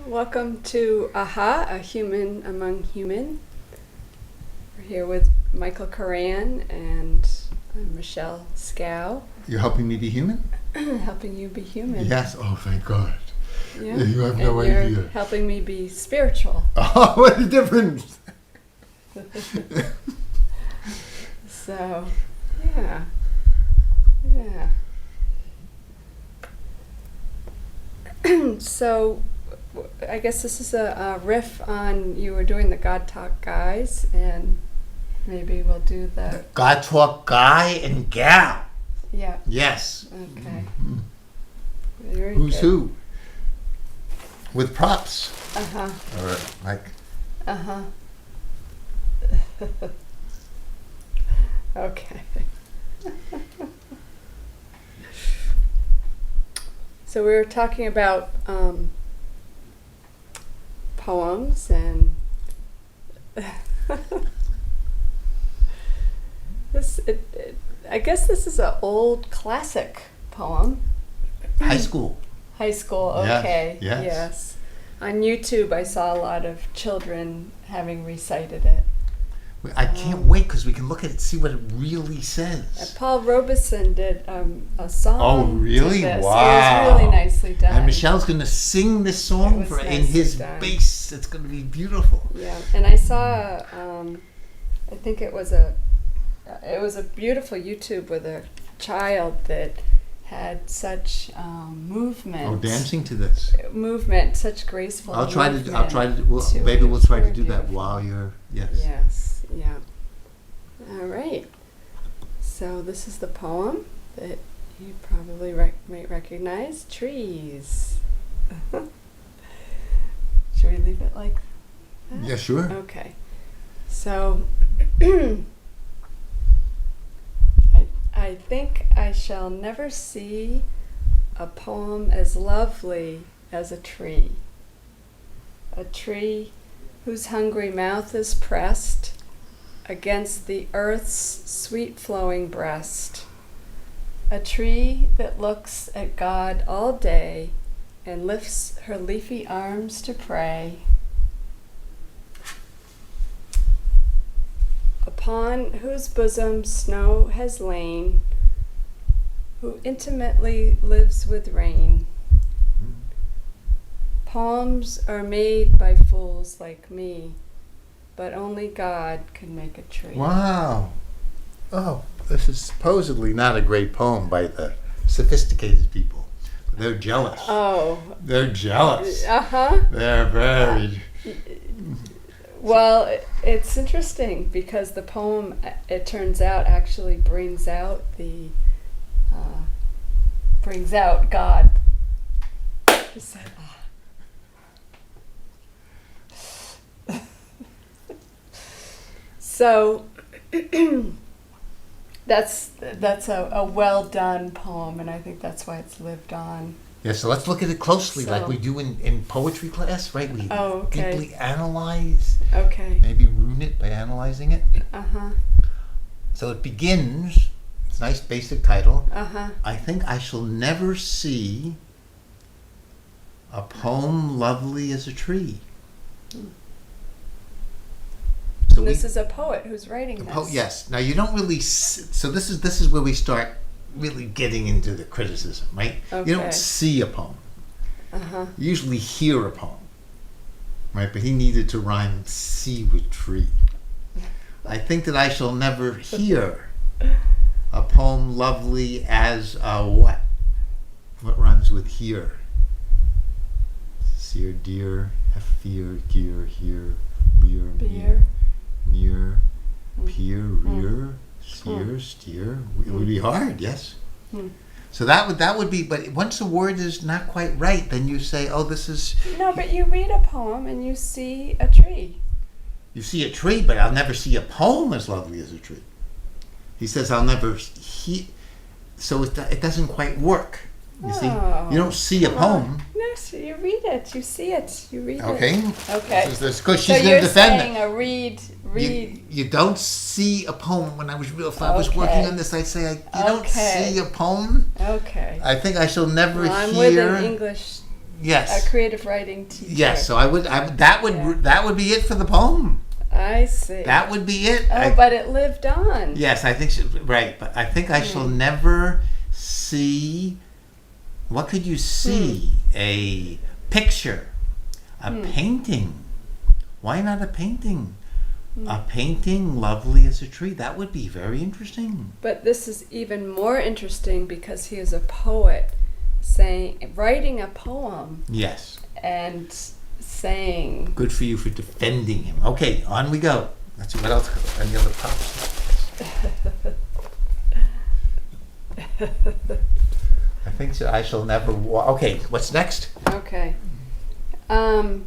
Welcome to AHA, A Human Among Human. We're here with Michael Koran and Michelle Schou. You're helping me be human? Helping you be human. Yes. Oh, thank God. Yeah. You have no and you're idea. helping me be spiritual. Oh, what a difference. So, yeah. So, I guess this is a riff on, you were doing the God Talk guys, and maybe we'll do the... God talk guy and gal. Yeah. Yes. Okay. Mm-hmm. Very Who's good. who? With props. Uh-huh. All right, Mike. Uh-huh. Okay. So we were talking about poems and I guess this is an old classic poem. High school. High school, Yes, okay. yes. Yes. On YouTube I saw a lot of children having recited it. I can't wait because we can look at it, see what it really says. Paul Robeson did a song. Oh, really? To this. Wow. It was really nicely done. And Michelle's going to sing this song It was in nicely his done. bass. It's going to be beautiful. Yeah, and I saw. I think it was a beautiful YouTube with a child that had such movement. Oh, dancing to this. Movement, such graceful. I'll try to. movement Maybe we'll try to Very do that beautiful. while you're. Yes. Yes. Yeah. All right. So this is the poem that you probably might recognize. Trees. Should we leave it like that? Yeah, sure. Okay. So I think I shall never see a poem as lovely as a tree whose hungry mouth is pressed against the earth's sweet flowing breast, a tree that looks at God all day and lifts her leafy arms to pray, upon whose bosom snow has lain, who intimately lives with rain. Poems are made by fools like me, but only God can make a tree. Wow. Oh, this is supposedly not a great poem by the sophisticated people. They're jealous. Oh. They're jealous. Uh-huh. They're very... Well, it's interesting because the poem, it turns out, actually brings out God. He said, So that's a well done poem, and I think that's why it's lived on. Yeah, so let's look at it closely like we do in poetry class, right? We okay. deeply analyze, Okay. maybe ruin it by analyzing it. Uh-huh. So it begins, it's a nice basic title. Uh-huh. I think I shall never see a poem lovely as a tree. So This is a poet who's writing this. Yes. Now you don't really. So this is where we start really getting into the criticism, right? Okay. You don't see a poem. Uh-huh. You usually hear a poem, right? But he needed to rhyme "see" with "tree." I think that I shall never hear a poem lovely as a what? What rhymes with "hear"? Seer, dear, fear, gear, here, lear, Beer. near, peer, rear, seer, steer. It would be hard, yes. So that would be. But once a word is not quite right, then you say, "Oh, this is." No, but you read a poem and you see a tree. You see a tree, but I'll never see a poem as lovely as a tree. He says, "I'll never he." So it doesn't quite work. You see, you don't see a poem. No, so you read it. You see it. You read Okay. it. Okay. Because she's So going to you're defend saying it. a read. You don't see a poem. If I was working on this, I'd say you don't see a poem. Okay. I think I shall never Well, I'm with hear. an English Yes. A creative writing teacher. Yes. So that would be it for the poem. I see. That would be it. But it lived on. Yes, I think right. But I think I shall never see. What could you see? A picture, a painting. Why not a painting? A painting lovely as a tree. That would be very interesting. But this is even more interesting because he is a poet, writing a poem. Yes. And saying. Good for you for defending him. Okay, on we go. Let's see what else. Any other props? I think so. I shall never. Okay, what's next? Okay. A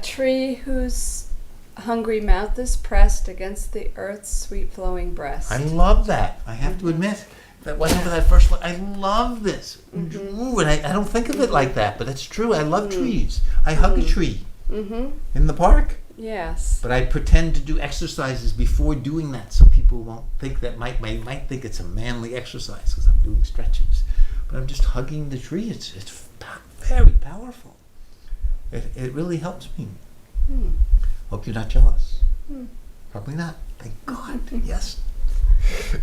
tree whose hungry mouth is pressed against the earth's sweet flowing breast. I love that. I have to admit. If it wasn't for that first one, I love this. Ooh, and I don't think of it like that, but it's true. I love trees. I hug a tree in the park. Yes. But I pretend to do exercises before doing that so people won't think that might think it's a manly exercise because I'm doing stretches. But I'm just hugging the tree. It's very powerful. It really helps me. Hope you're not jealous. Probably not. Thank God. Yes.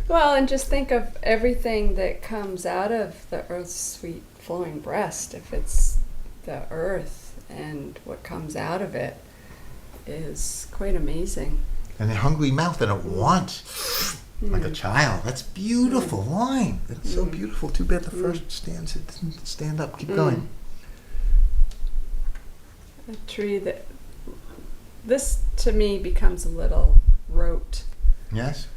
Well, and just think of everything that comes out of the earth's sweet flowing breast. If it's the earth and what comes out of it is quite amazing. And a hungry mouth and it wants, like a child. That's beautiful line. It's so beautiful. Too bad the first stanza didn't stand up. Keep going. A tree that, this to me becomes a little rote. Yes?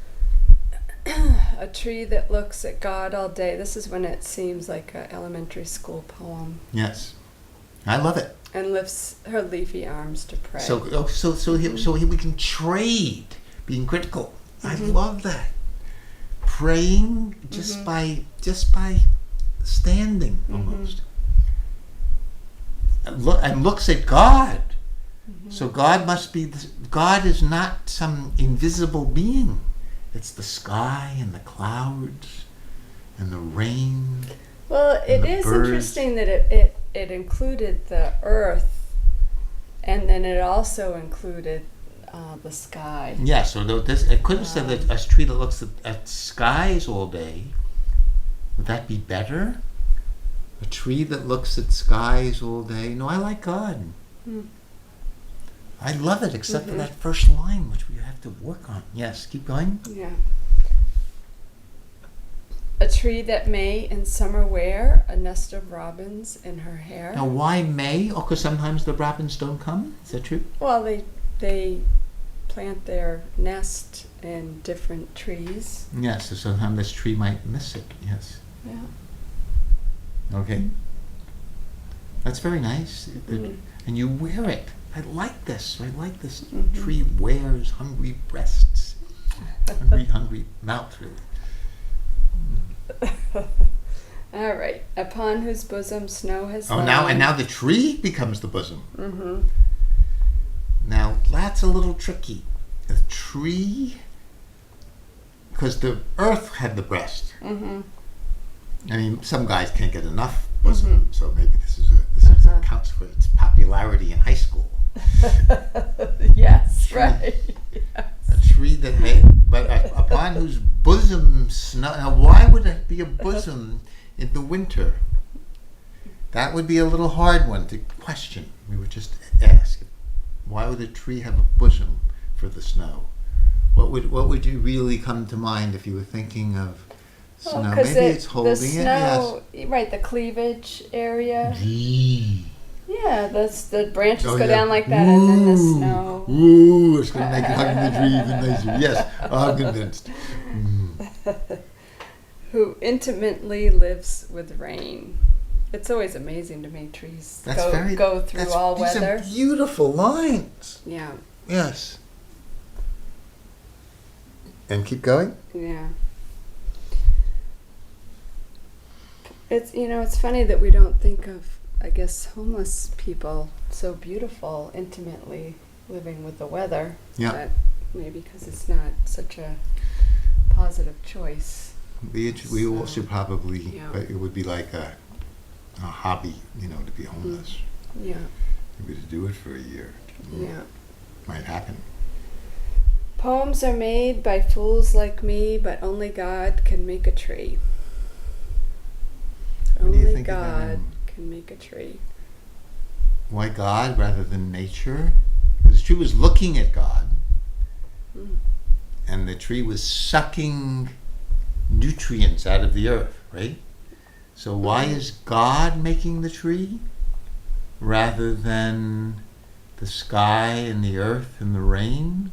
A tree that looks at God all day. This is when it seems like an elementary school poem. Yes. I love it. And lifts her leafy arms to pray. So here we can trade being critical. I love that. Praying just by standing almost. And looks at God. So God must be God is not some invisible being. It's the sky and the clouds and the rain. Well, it is interesting that it included the earth, and then it also included the sky. Yeah, so it could have said that a tree that looks at skies all day. Would that be better? A tree that looks at skies all day? No, I like God. I love it, except for that first line, which we have to work on. Yes, keep going. Yeah. A tree that may in summer wear a nest of robins in her hair. Now, why may? Oh, because sometimes the robins don't come? Is that true? Well, they plant their nest in different trees. Yes, so sometimes this tree might miss it. Yes. Yeah. Okay. That's very nice. And you wear it. I like this. I like this. Tree wears hungry breasts. Hungry mouth, really. All right. Upon whose bosom snow has lain. Now the tree becomes the bosom. Mm-hmm. Now that's a little tricky. The tree, because the earth had the breast. Mm-hmm. I mean, some guys can't get enough bosom, so maybe this accounts for its popularity in high school. Yes, right. Yes. A tree that made, but upon whose bosom snow. Now, why would it be a bosom in the winter? That would be a little hard one to question. We would just ask, why would a tree have a bosom for the snow? What would you really come to mind if you were thinking of snow? Maybe it's holding the snow, it. Yes. Right, the cleavage area. Yeah, the branches go down like that, and then the snow. Ooh, it's going to make hugging the tree even nicer. Yes, I'm convinced. Who intimately lives with rain. It's always amazing to me, trees go through all weather. These are beautiful lines. Yeah. Yes. And keep going? Yeah. It's funny that we don't think of, I guess, homeless people so beautiful, intimately living with the weather. Yeah. But maybe because it's not such a positive choice. We also probably, but it would be like hobby, to be homeless. Yeah. Maybe to do it for a year. Yeah. Might happen. Poems are made by fools like me, but only God can make a tree. What do you Only think of that? God can make a tree. Why God rather than nature? Because the tree was looking at God, and the tree was sucking nutrients out of the earth, right? So why is God making the tree rather than the sky and the earth and the rain?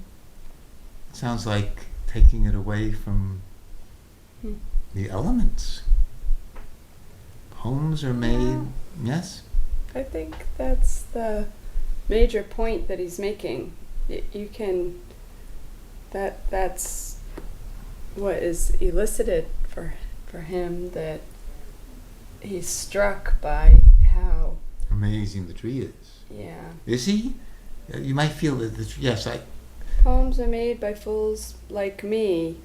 It sounds like taking it away from the elements. Poems are made, yes? I think that's the major point that he's making. You can, that's what is elicited for him, that he's struck by how Amazing the tree is. Yeah. Is he? You might feel that yes, Poems are made by fools like me,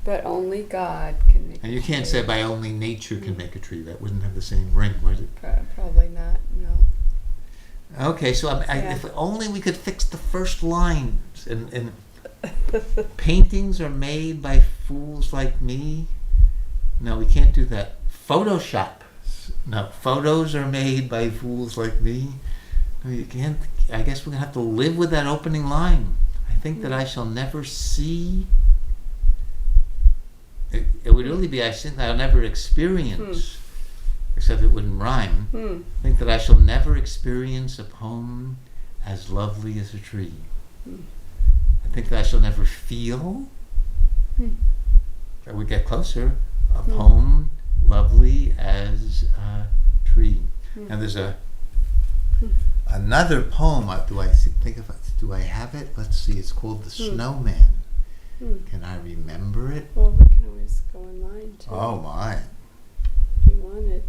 but only God can make. And you can't say by only nature can make a tree. That wouldn't have the same ring, would it? Probably not. No. Okay, so if only we could fix the first lines. And paintings are made by fools like me. No, we can't do that. Photoshop. No, photos are made by fools like me. No, you can't. I guess we're gonna have to live with that opening line. I think that I shall never see. It would really be, I think I'll never experience, except it wouldn't rhyme. I think that I shall never experience a poem as lovely as a tree. I think that I shall never feel, I would get closer, a poem lovely as a tree. And there's another poem, do I have it? Let's see, it's called The Snowman. Can I remember it? Well, we can always go online too. Oh my. If you wanted.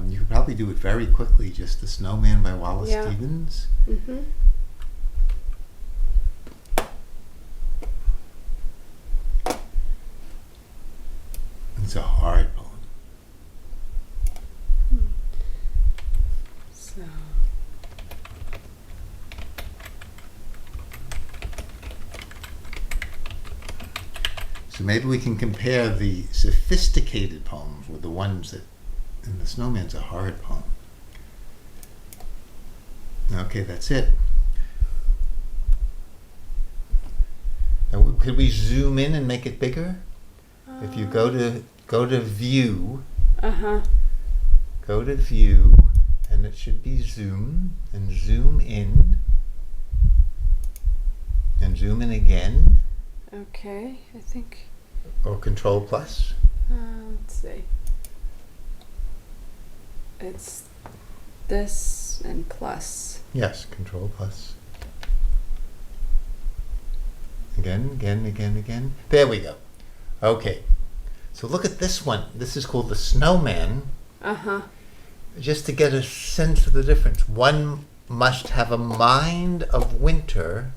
You could probably do it very quickly, just The Snowman by Wallace Stevens. Mm-hmm. It's a hard poem. So. So maybe we can compare the sophisticated poems with the ones that, and The Snowman's a hard poem. Okay, that's it. Now, could we zoom in and make it bigger? If you go to view, go to view, and it should be zoom, and zoom in, and zoom in again. Okay, I think. Or Control plus. Let's see. It's this and plus. Yes, Control plus. Again. There we go. Okay. So look at this one. This is called The Snowman. Just to get a sense of the difference. One must have a mind of winter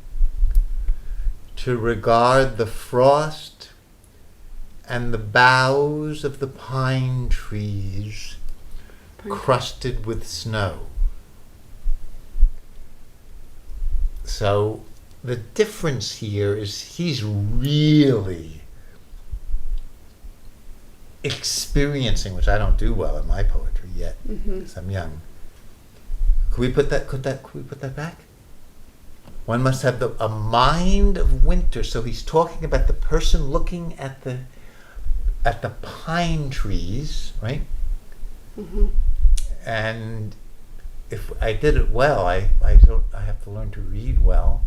to regard the frost and the boughs of the pine trees crusted with snow. So the difference here is he's really experiencing, which I don't do well in my poetry yet, because I'm young. Could we put that back? One must have a mind of winter. So he's talking about the person looking at the pine trees, right? And if I did it well, I have to learn to read well.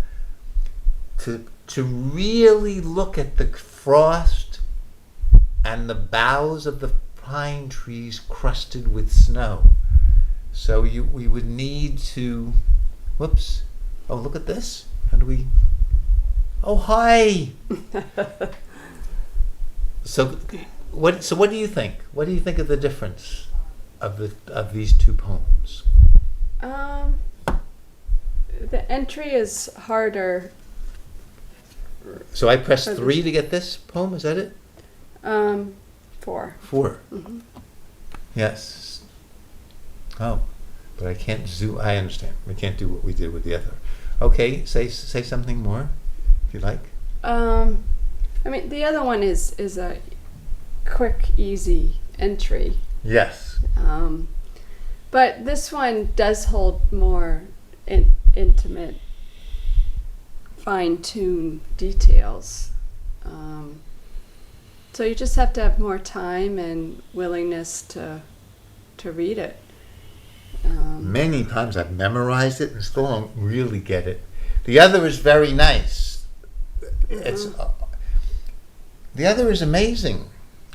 To really look at the frost and the boughs of the pine trees crusted with snow. So we would need to, whoops. Oh, look at this. How do we? Oh, hi. So what do you think? What do you think of the difference of these two poems? The entry is harder. So I press 3 to get this poem. Is that it? 4. 4. Yes. Oh, but I can't zoom. I understand. We can't do what we did with the other. Okay, say something more, if you like. I mean, the other one is a quick, easy entry. Yes. But this one does hold more intimate, fine-tuned details. So you just have to have more time and willingness to read it. Many times I've memorized it and still don't really get it. The other is very nice. It's the other is amazing.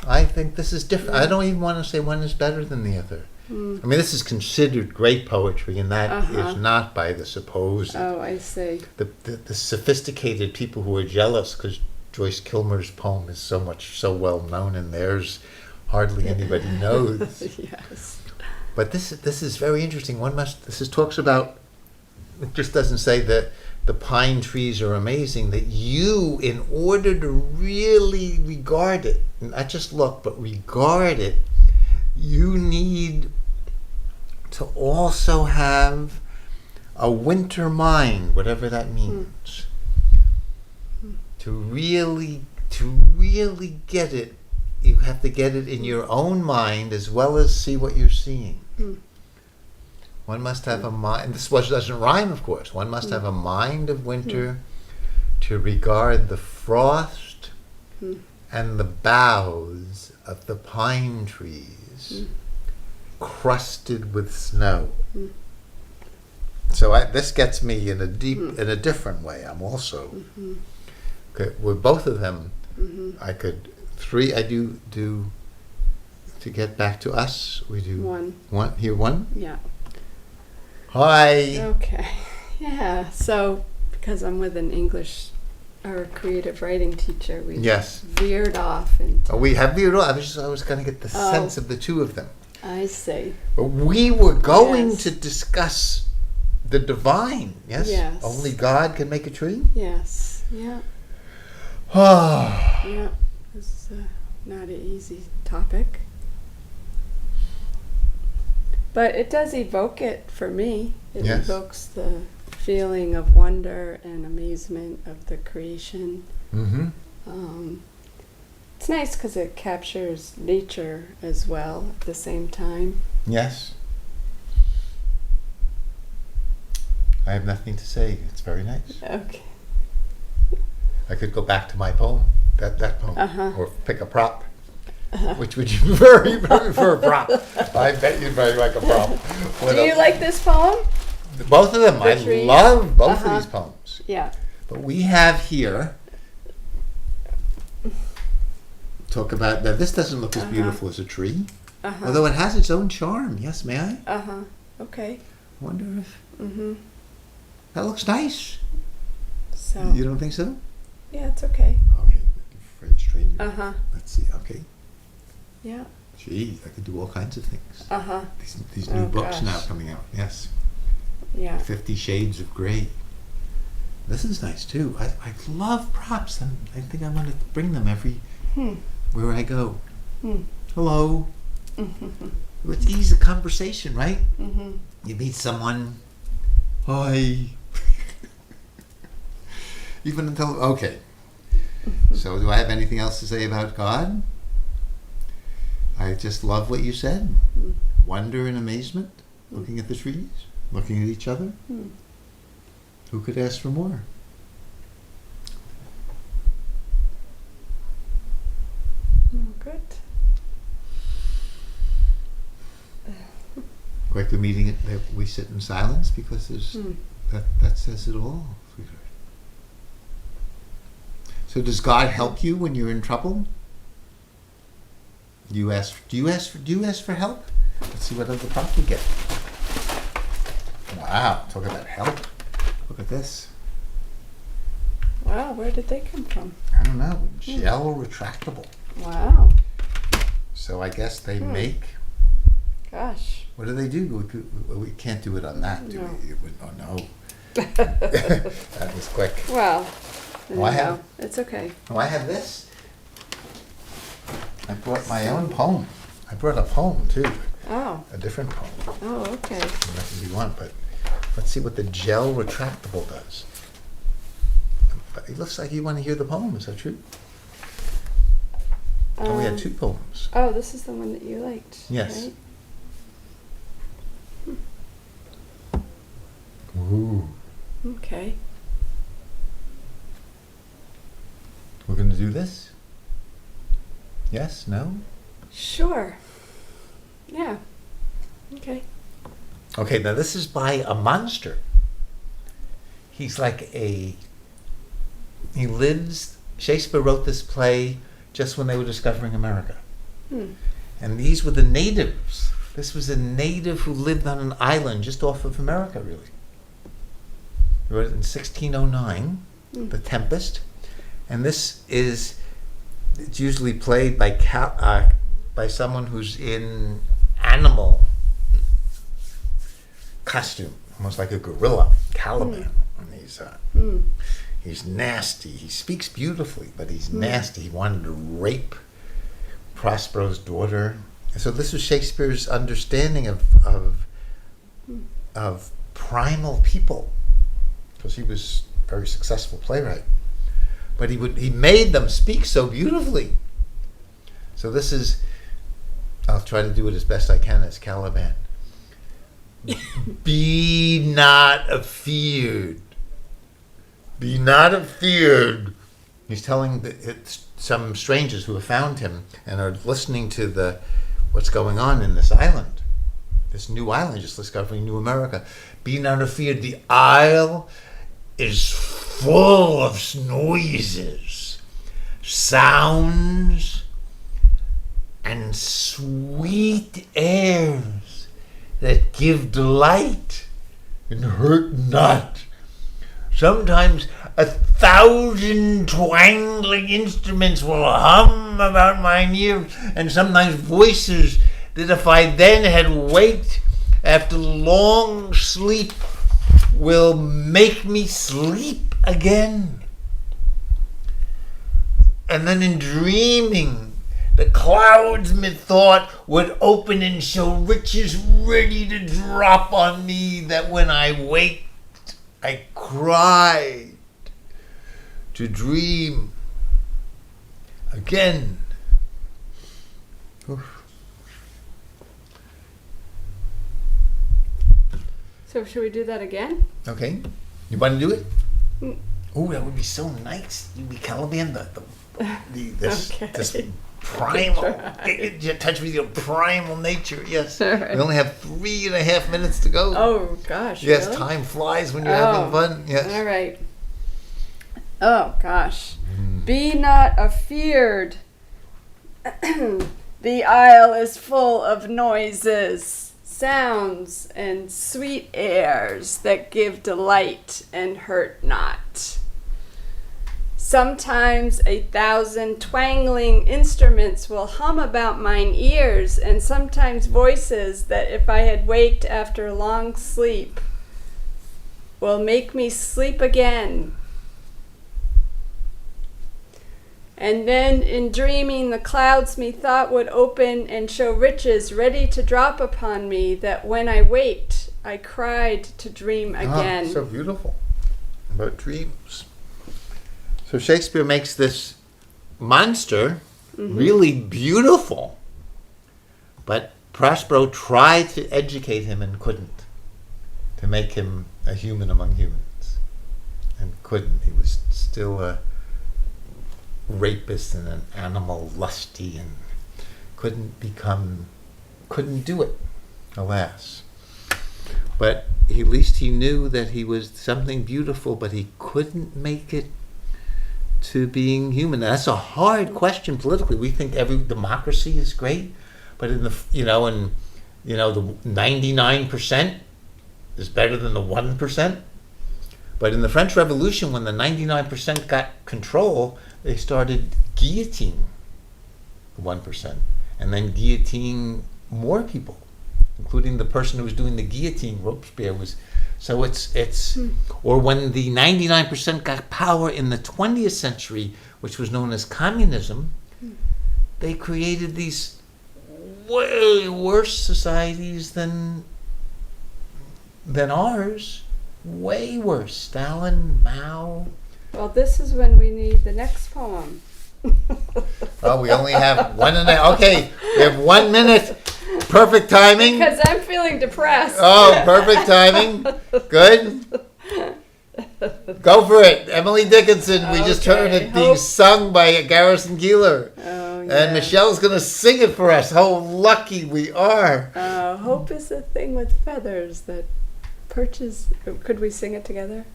I think this is different. I don't even want to say one is better than the other. I mean, this is considered great poetry, and that is not by the supposed. Oh, I see. The sophisticated people who are jealous because Joyce Kilmer's poem is so well known, and theirs hardly anybody knows. Yes. But this is very interesting. Talks about. It just doesn't say that the pine trees are amazing. That you, in order to really regard it, not just look, but regard it, you need to also have a winter mind, whatever that means. To really get it, you have to get it in your own mind as well as see what you're seeing. One must have a mind. This doesn't rhyme, of course. One must have a mind of winter to regard the frost and the boughs of the pine trees crusted with snow. So this gets me in a different way. I'm also with both of them. I do to get back to us. We do one here. One. Yeah. Hi. Okay. Yeah. So because I'm with an English or creative writing teacher, we veered off into. We have veered off. I was going to get the sense of the two of them. I see. But we were going to discuss the divine. Yes. Yes. Only God can make a tree. Yes. Yeah. Oh. Yeah. It's not an easy topic. But it does evoke it for me. It evokes the feeling of wonder and amazement of the creation. It's nice because it captures nature as well at the same time. Yes. I have nothing to say. It's very nice. Okay. I could go back to my poem, that poem, or pick a prop. Which would you very prefer a prop? I bet you'd very like a prop. Do you like this poem? Both of them. I love both of these poems. Yeah. But we have here, talk about that. This doesn't look as beautiful as a tree, although it has its own charm. Yes, may I? Okay. Wonder if that looks nice. So you don't think so? Yeah, it's okay. Okay, French train. Let's see. Okay. Yeah. Gee, I could do all kinds of things. These new books now coming out. Yes. Yeah. 50 Shades of Grey. This is nice too. I love props, and I think I want to bring them where I go. Hello. Let's ease the conversation, right? You meet someone. Hi. Even until okay. So do I have anything else to say about God? I just love what you said. Wonder and amazement, looking at the trees, looking at each other. Who could ask for more? Good. Quite the meeting that we sit in silence because there's that says it all, sweetheart. So does God help you when you're in trouble? Do you ask for help? Let's see what other prop we get. Wow, talk about help. Look at this. Wow, where did they come from? I don't know. Gel retractable. Wow. So I guess they make. Gosh. What do they do? We can't do it on that, do we? Oh no. That was quick. Well, anyhow, it's okay. Oh, I have this. I brought my own poem. I brought a poem too. Oh. a different poem. Oh, okay. That can be one, but let's see what the gel retractable does. But it looks like you want to hear the poem. Is that true? We had 2 poems. Oh, this is the one that you liked. Yes. Right? Ooh. Okay. We're going to do this? Yes? No? Sure. Yeah. Okay. Okay, now this is by a monster. He's like Shakespeare wrote this play just when they were discovering America. And these were the natives. This was a native who lived on an island just off of America, really. He wrote it in 1609, The Tempest. And it's usually played by someone who's in animal costume, almost like a gorilla, Caliban. And he's nasty. He speaks beautifully, but he's nasty. He wanted to rape Prospero's daughter. And so this was Shakespeare's understanding of primal people, because he was a very successful playwright. But he made them speak so beautifully. So this is, I'll try to do it as best I can as Caliban. Be not afeared. Be not afeared. He's telling some strangers who have found him and are listening to what's going on in this island, this new island, just discovering New America. Be not afeared. The isle is full of noises, sounds, and sweet airs that give delight and hurt not. Sometimes 1,000 twangling instruments will hum about mine ears, and sometimes voices that if I then had waked after long sleep will make me sleep again. And then in dreaming, the clouds methought would open and show riches ready to drop on me, that when I waked, I cried to dream again. Oof. So should we do that again? Okay. You want to do it? Oh, that would be so nice. You'd be Caliban, this primal. Touch with your primal nature. Yes. Right. We only have 3.5 minutes to go. Oh gosh. Yes, really? time flies when you're having fun. Yes. All right. Oh gosh. Be not afeared. The isle is full of noises, sounds, and sweet airs that give delight and hurt not. Sometimes 1,000 twangling instruments will hum about mine ears, and sometimes voices that if I had waked after long sleep will make me sleep again. And then in dreaming the clouds methought would open and show riches ready to drop upon me, that when I waked I cried to dream again. So beautiful. About dreams. So Shakespeare makes this monster really beautiful. But Prospero tried to educate him and couldn't. To make him a human among humans. And couldn't. He was still a rapist and an animal lusty, and couldn't do it, alas. But at least he knew that he was something beautiful, but he couldn't make it to being human. Now, that's a hard question politically. We think every democracy is great, but the 99% is better than the 1%. But in the French Revolution, when the 99% got control, they started guillotining the 1%, and then guillotining more people, including the person who was doing the guillotine. Robespierre was. So it's or when the 99% got power in the 20th century, which was known as communism, they created these way worse societies than ours. Way worse. Stalin, Mao. Well, this is when we need the next poem. Oh, we only have 1.5. Okay, we have 1 minute. Perfect timing. Because I'm feeling depressed. Oh, perfect timing. Good. Go for it. Emily Dickinson. We just heard it being sung by Garrison Keillor. Oh, yeah. And Michelle's going to sing it for us. How lucky we are. Hope is a thing with feathers that perches. Could we sing it together?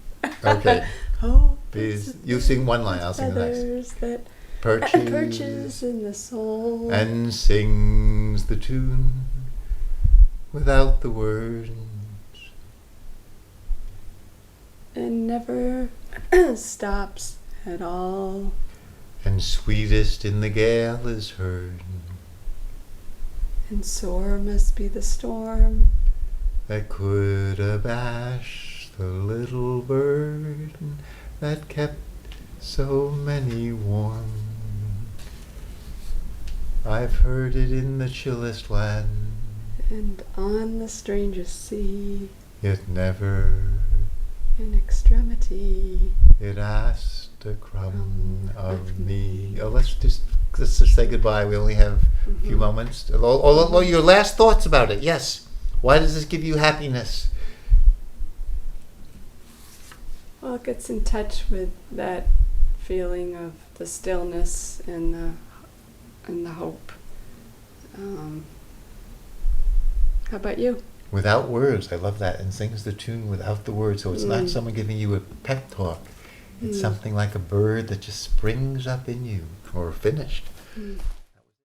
Okay. Hope. Please, you sing one line. I'll sing the next. Feathers that Perches in the soul. and sings the tune without the words. And never stops at all. And sweetest in the gale is heard. And sore must be the storm That could abash the little bird that kept so many warm. I've heard it in the chillest land, and on the strangest sea. yet never In extremity. it asked a crumb of me. Oh, let's just say goodbye. We only have a few moments. Oh, your last thoughts about it. Yes. Why does this give you happiness? Well, it gets in touch with that feeling of the stillness and the hope. How about you? Without words. I love that. And sings the tune without the words. So it's not someone giving you a pep talk. It's something like a bird that just springs up in you or finished.